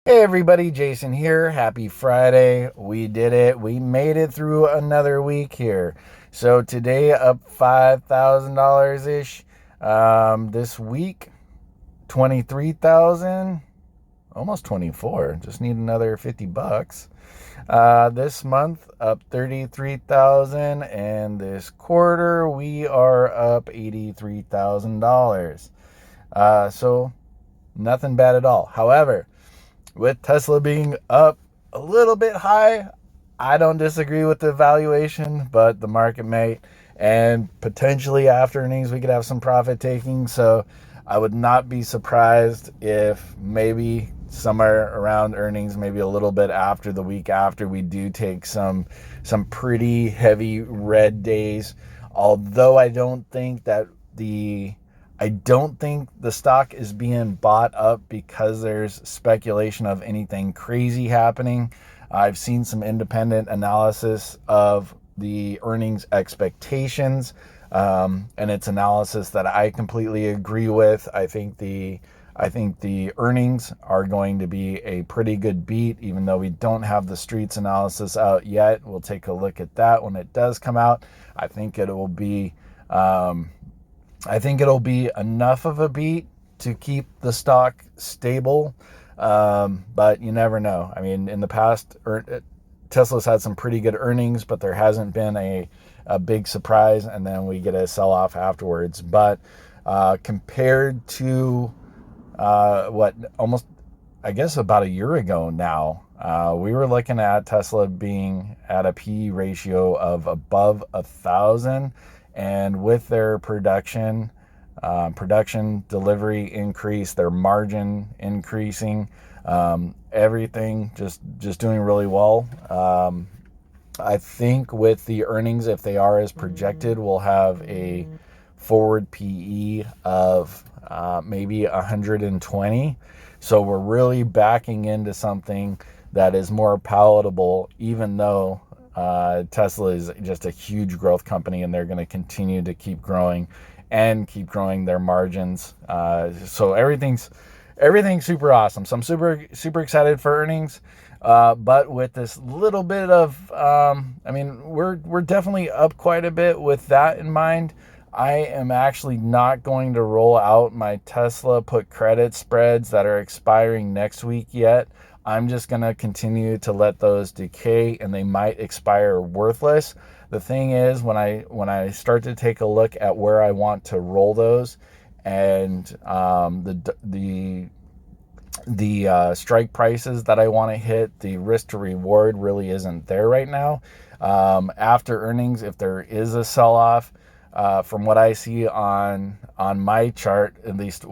Hey everybody, Jason here. Happy Friday. We did it. We made it through another week here. So today up $5,000 ish. This week 23,000, almost 24. Just need another 50 bucks. This month up 33,000, and this quarter we are up $83,000. So nothing bad at all. However, with Tesla being up a little bit high, I don't disagree with the valuation, but the market may. And potentially after earnings, we could have some profit taking. So I would not be surprised if maybe somewhere around earnings, maybe a little bit after the week after, we do take some pretty heavy red days. Although I don't think the stock is being bought up because there's speculation of anything crazy happening. I've seen some independent analysis of the earnings expectations, and it's analysis that I completely agree with. I think the earnings are going to be a pretty good beat, even though we don't have the streets analysis out yet. We'll take a look at that when it does come out. I think it will be. I think it'll be enough of a beat to keep the stock stable, but you never know. I mean, in the past, Tesla's had some pretty good earnings, but there hasn't been a big surprise, and then we get a sell-off afterwards. But compared to almost, I guess, about a year ago now, we were looking at Tesla being at a P/E ratio of above 1,000, and with their production delivery increase, their margin increasing, everything just doing really well. I think with the earnings, if they are as projected, we'll have a forward PE of maybe 120. So we're really backing into something that is more palatable, even though Tesla is just a huge growth company, and they're going to continue to keep growing and keep growing their margins. So everything's super awesome. So I'm super excited for earnings. But with this little bit of, we're definitely up quite a bit. With that in mind, I am actually not going to roll out my Tesla put credit spreads that are expiring next week yet. I'm just going to continue to let those decay, and they might expire worthless. The thing is, when I start to take a look at where I want to roll those, and the strike prices that I want to hit, the risk to reward really isn't there right now. After earnings, if there is a sell-off, from what I see on my chart, at least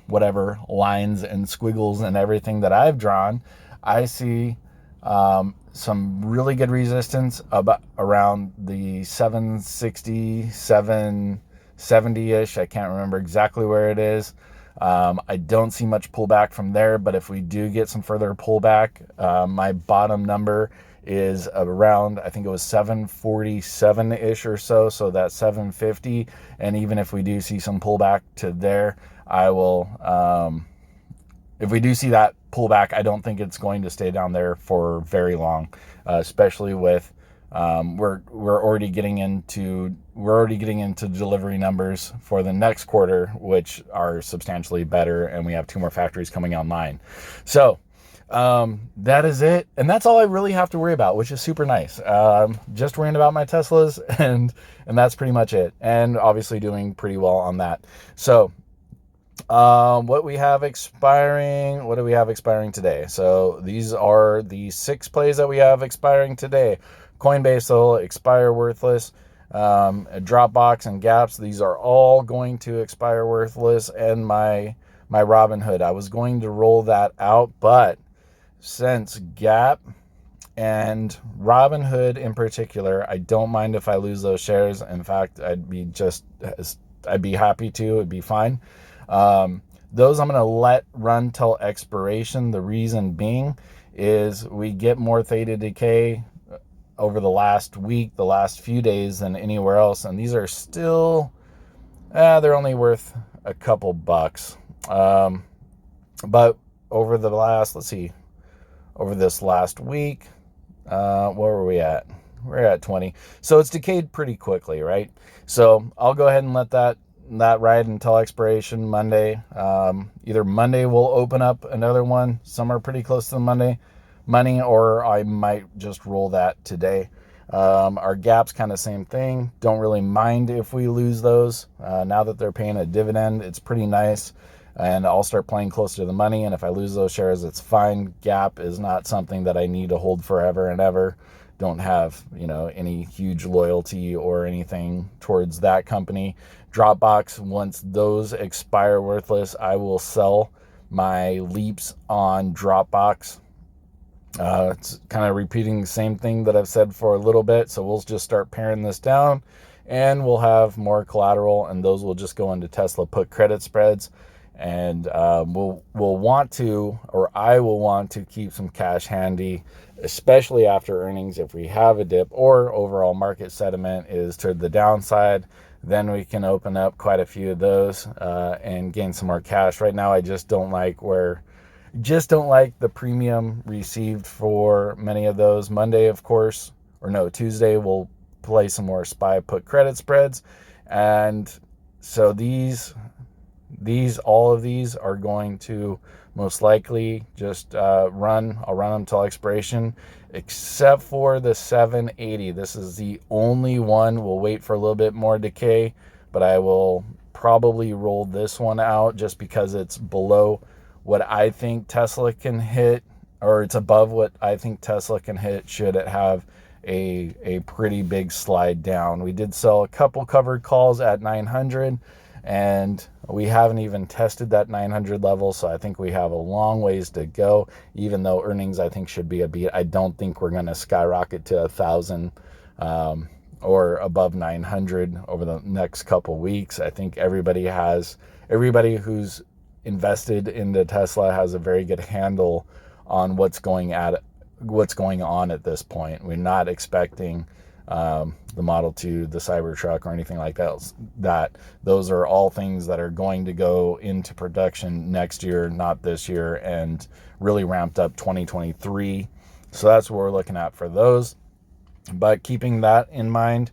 whatever lines and squiggles and everything that I've drawn, I see some really good resistance around the 760, 770-ish. I can't remember exactly where it is. I don't see much pullback from there, but if we do get some further pullback, my bottom number is around, I think it was 747-ish or so that's 750. And even if we do see some pullback to there, I will, if we do see that pullback, I don't think it's going to stay down there for very long, especially with we're already getting into delivery numbers for the next quarter, which are substantially better, and we have 2 more factories coming online. So that is it, and that's all I really have to worry about, which is super nice. Just worrying about my Teslas, and that's pretty much it, and obviously doing pretty well on that. So what do we have expiring today? So these are the 6 plays that we have expiring today. Coinbase will expire worthless. Dropbox and Gaps, these are all going to expire worthless. And my Robinhood, I was going to roll that out, but since Gap and Robinhood in particular, I don't mind if I lose those shares. In fact, I'd be happy to. It'd be fine. Those I'm going to let run till expiration. The reason being is we get more theta decay over the last week, the last few days, than anywhere else. And these are still, they're only worth a couple bucks. But over the last, let's see, over this last week, where were we at? We're at 20. So it's decayed pretty quickly, right? So I'll go ahead and let that ride until expiration Monday. Either Monday we'll open up another one, somewhere pretty close to the Monday money, or I might just roll that today. Our gaps kind of same thing. Don't really mind if we lose those. Now that they're paying a dividend, it's pretty nice. And I'll start playing closer to the money. And if I lose those shares, it's fine. Gap is not something that I need to hold forever and ever. Don't have, any huge loyalty or anything towards that company. Dropbox, once those expire worthless, I will sell my leaps on Dropbox. It's kind of repeating the same thing that I've said for a little bit. So we'll just start paring this down and we'll have more collateral, and those will just go into Tesla put credit spreads. And we'll want to, or I will want to keep some cash handy, especially after earnings. If we have a dip or overall market sentiment is to the downside, then we can open up quite a few of those and gain some more cash. Right now, I just don't like the premium received for many of those. Monday, of course, Tuesday, we'll play some more SPY put credit spreads. And so all of these are going to most likely just run. I'll run them till expiration, except for the 780. This is the only one. We'll wait for a little bit more decay, but I will probably roll this one out just because it's below what I think Tesla can hit, or it's above what I think Tesla can hit should it have a pretty big slide down. We did sell a couple covered calls at 900, and we haven't even tested that 900 level, so I think we have a long ways to go, even though earnings I think should be a beat. I don't think we're going to skyrocket to 1,000 or above 900 over the next couple weeks. I think everybody who's invested into Tesla has a very good handle on what's going on at this point. We're not expecting the Model 2, the Cybertruck, or anything like that. Those are all things that are going to go into production next year, not this year, and really ramped up 2023. So that's what we're looking at for those. But keeping that in mind,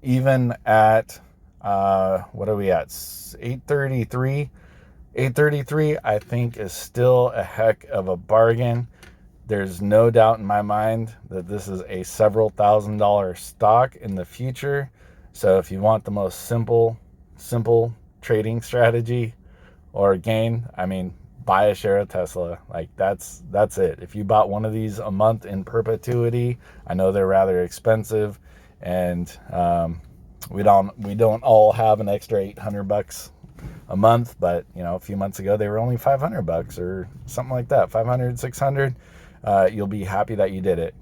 even at, what are we at? 833, I think is still a heck of a bargain. There's no doubt in my mind that this is a several $1,000 stock in the future. So if you want the most simple trading strategy or gain, buy a share of Tesla. Like that's it. If you bought one of these a month in perpetuity, I know they're rather expensive, and we don't all have an extra $800 a month, but a few months ago they were only $500 or something like that, 500, 600. You'll be happy that you did it.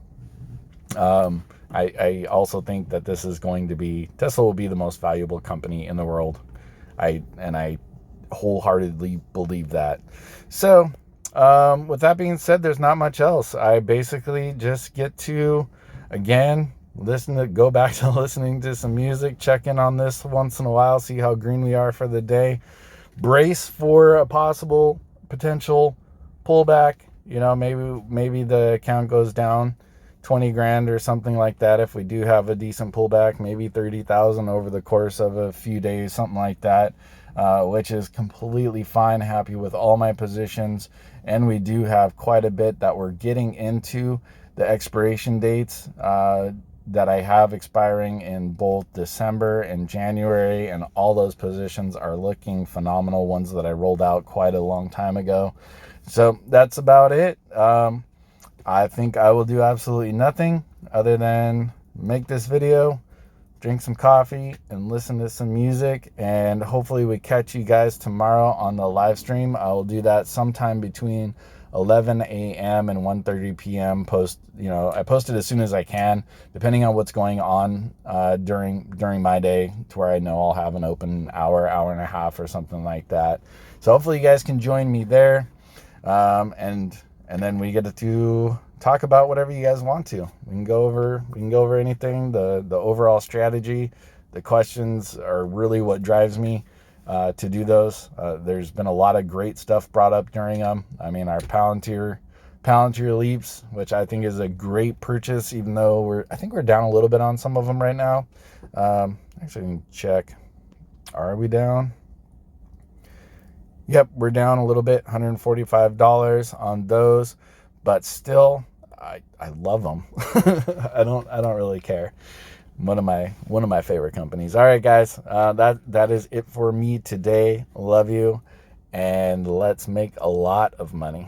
I also think that Tesla will be the most valuable company in the world. I wholeheartedly believe that. So, with that being said, there's not much else. I basically just get to, again, go back to listening to some music, check in on this once in a while, see how green we are for the day, brace for a potential pullback. Maybe the account goes down 20 grand or something like that. If we do have a decent pullback, maybe 30,000 over the course of a few days, something like that, which is completely fine. Happy with all my positions. And we do have quite a bit that we're getting into the expiration dates that I have expiring in both December and January. And all those positions are looking phenomenal, ones that I rolled out quite a long time ago. So that's about it. I think I will do absolutely nothing other than make this video, drink some coffee, and listen to some music. And hopefully we catch you guys tomorrow on the live stream. I will do that sometime between 11 a.m. and 1:30 p.m. I post it as soon as I can, depending on what's going on during my day, to where I know I'll have an open hour and a half or something like that. So hopefully you guys can join me there. And then we get to talk about whatever you guys want to. We can go over anything, the overall strategy. The questions are really what drives me. to do those. There's been a lot of great stuff brought up during them. I mean, our Palantir leaps, which I think is a great purchase, even though I think we're down a little bit on some of them right now. Actually, I can check. Are we down? Yep, we're down a little bit, $145 on those, but still, I love them. I don't really care. One of my favorite companies. All right, guys, that is it for me today. Love you, and let's make a lot of money.